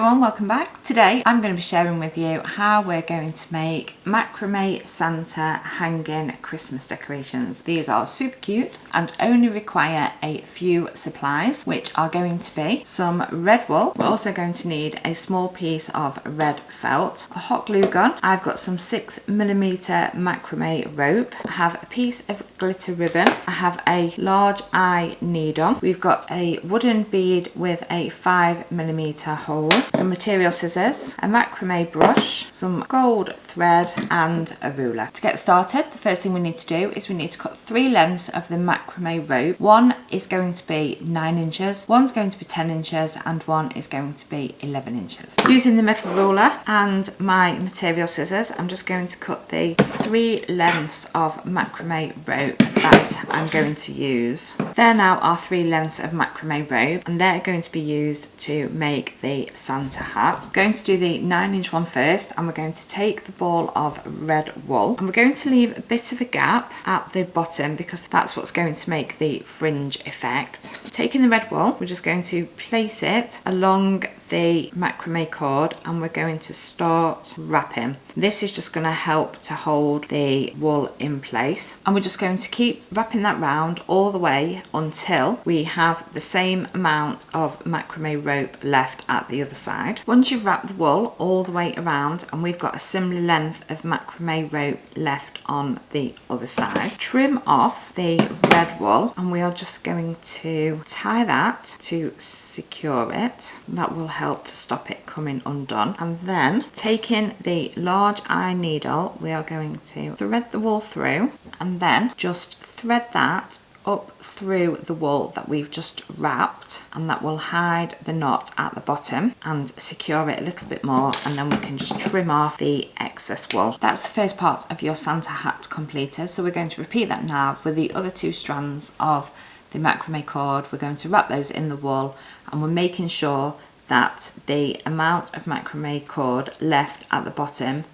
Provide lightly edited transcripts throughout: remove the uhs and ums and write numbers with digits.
everyone, welcome back. Today I'm going to be sharing with you how we're going to make Macrame Santa Hanging Christmas decorations. These are super cute and only require a few supplies, which are going to be some red wool. We're also going to need a small piece of red felt, a hot glue gun. I've got some 6mm macrame rope. I have a piece of glitter ribbon. I have a large eye needle. We've got a wooden bead with a 5mm hole, some material scissors, a macrame brush, some gold thread and a ruler. To get started, the first thing we need to do is we need to cut 3 lengths of the macrame rope. One is going to be 9 inches, one's going to be 10 inches and one is going to be 11 inches. Using the metal ruler and my material scissors, I'm just going to cut the 3 lengths of macrame rope that I'm going to use. There now are 3 lengths of macrame rope and they're going to be used to make the Santa hat. I'm going to do the 9-inch one first, and we're going to take the ball of red wool and we're going to leave a bit of a gap at the bottom because that's what's going to make the fringe effect. Taking the red wool, we're just going to place it along the macrame cord and we're going to start wrapping. This is just going to help to hold the wool in place, and we're just going to keep wrapping that round all the way until we have the same amount of macrame rope left at the other side. Once you've wrapped the wool all the way around and we've got a similar length of macrame rope left on the other side, trim off the red wool and we are just going to tie that to secure it. That will help to stop it coming undone. And then taking the large eye needle, we are going to thread the wool through and then just thread that up through the wool that we've just wrapped, and that will hide the knot at the bottom and secure it a little bit more, and then we can just trim off the excess wool. That's the first part of your Santa hat completed, so we're going to repeat that now with the other 2 strands of the macrame cord. We're going to wrap those in the wool and we're making sure that the amount of macrame cord left at the bottom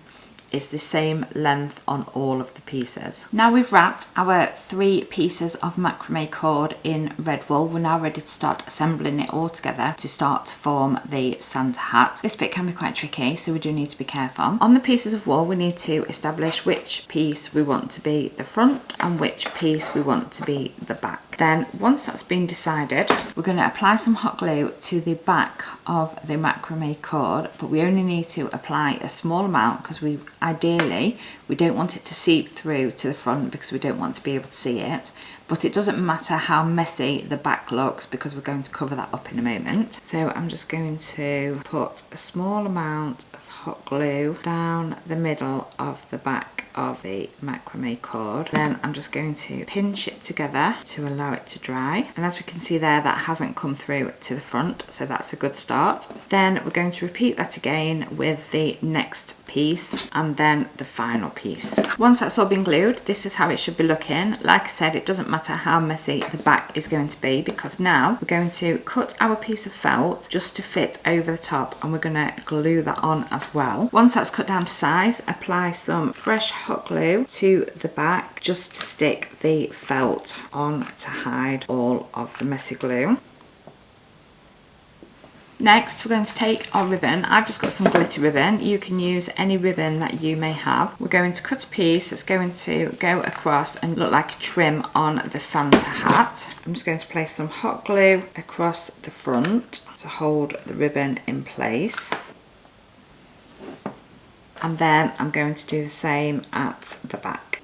is the same length on all of the pieces. Now we've wrapped our 3 pieces of macrame cord in red wool, we're now ready to start assembling it all together to start to form the Santa hat. This bit can be quite tricky, so we do need to be careful. On the pieces of wool, we need to establish which piece we want to be the front and which piece we want to be the back. Then once that's been decided, we're going to apply some hot glue to the back of the macrame cord, but we only need to apply a small amount because ideally we don't want it to seep through to the front because we don't want to be able to see it, but it doesn't matter how messy the back looks because we're going to cover that up in a moment. So I'm just going to put a small amount of hot glue down the middle of the back of the macrame cord. Then I'm just going to pinch it together to allow it to dry, and as we can see there, that hasn't come through to the front, so that's a good start. Then we're going to repeat that again with the next piece and then the final piece. Once that's all been glued, this is how it should be looking. Like I said, it doesn't matter how messy the back is going to be because now we're going to cut our piece of felt just to fit over the top, and we're going to glue that on as well. Once that's cut down to size, apply some fresh hot glue to the back just to stick the felt on to hide all of the messy glue. Next, we're going to take our ribbon. I've just got some glitter ribbon. You can use any ribbon that you may have. We're going to cut a piece that's going to go across and look like a trim on the Santa hat. I'm just going to place some hot glue across the front to hold the ribbon in place. And then I'm going to do the same at the back.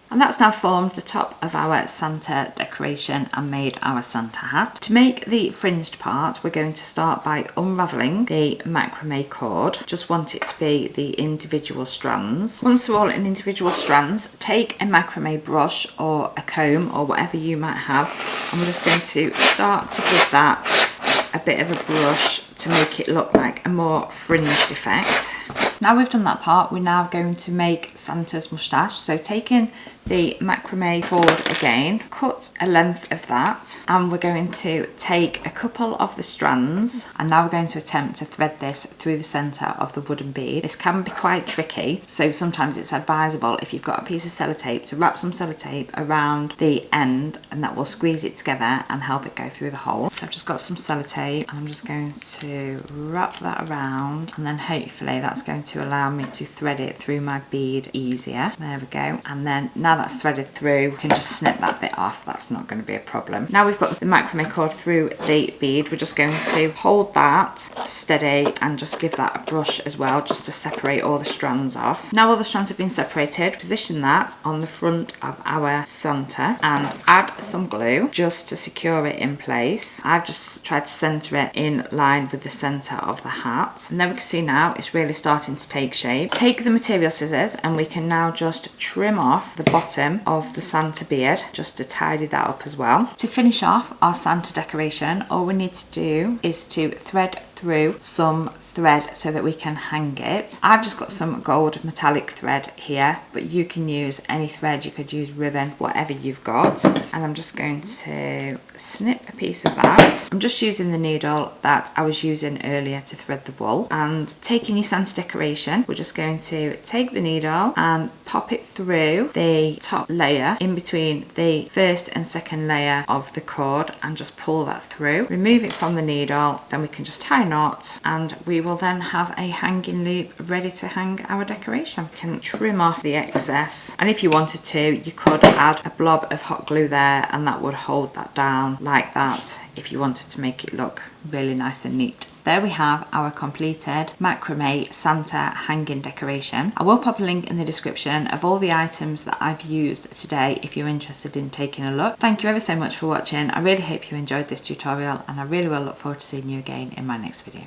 And that's now formed the top of our Santa decoration and made our Santa hat. To make the fringed part, we're going to start by unravelling the macrame cord. Just want it to be the individual strands. Once they're all in individual strands, take a macrame brush or a comb or whatever you might have, and we're just going to start to give that a bit of a brush to make it look like a more fringed effect. Now we've done that part, we're now going to make Santa's moustache. So taking the macrame cord again, cut a length of that, and we're going to take a couple of the strands, and now we're going to attempt to thread this through the centre of the wooden bead. This can be quite tricky, so sometimes it's advisable if you've got a piece of sellotape to wrap some sellotape around the end, and that will squeeze it together and help it go through the hole. So I've just got some sellotape and I'm just going to wrap that around, and then hopefully that's going to allow me to thread it through my bead easier. There we go. And then now that's threaded through, we can just snip that bit off. That's not going to be a problem. Now we've got the macrame cord through the bead, we're just going to hold that steady and just give that a brush as well, just to separate all the strands off. Now all the strands have been separated, position that on the front of our Santa and add some glue just to secure it in place. I've just tried to centre it in line with the centre of the hat, and then we can see now it's really starting to take shape. Take the material scissors and we can now just trim off the bottom of the Santa beard just to tidy that up as well. To finish off our Santa decoration, all we need to do is to thread through some thread so that we can hang it. I've just got some gold metallic thread here, but you can use any thread, you could use ribbon, whatever you've got. And I'm just going to snip a piece of that. I'm just using the needle that I was using earlier to thread the wool. And taking your Santa decoration, we're just going to take the needle and pop it through the top layer in between the first and second layer of the cord and just pull that through. Remove it from the needle, then we can just tie a knot, and we will then have a hanging loop ready to hang our decoration. We can trim off the excess, and if you wanted to, you could add a blob of hot glue there and that would hold that down like that if you wanted to make it look really nice and neat. There we have our completed macrame Santa hanging decoration. I will pop a link in the description of all the items that I've used today if you're interested in taking a look. Thank you ever so much for watching. I really hope you enjoyed this tutorial, and I really will look forward to seeing you again in my next video.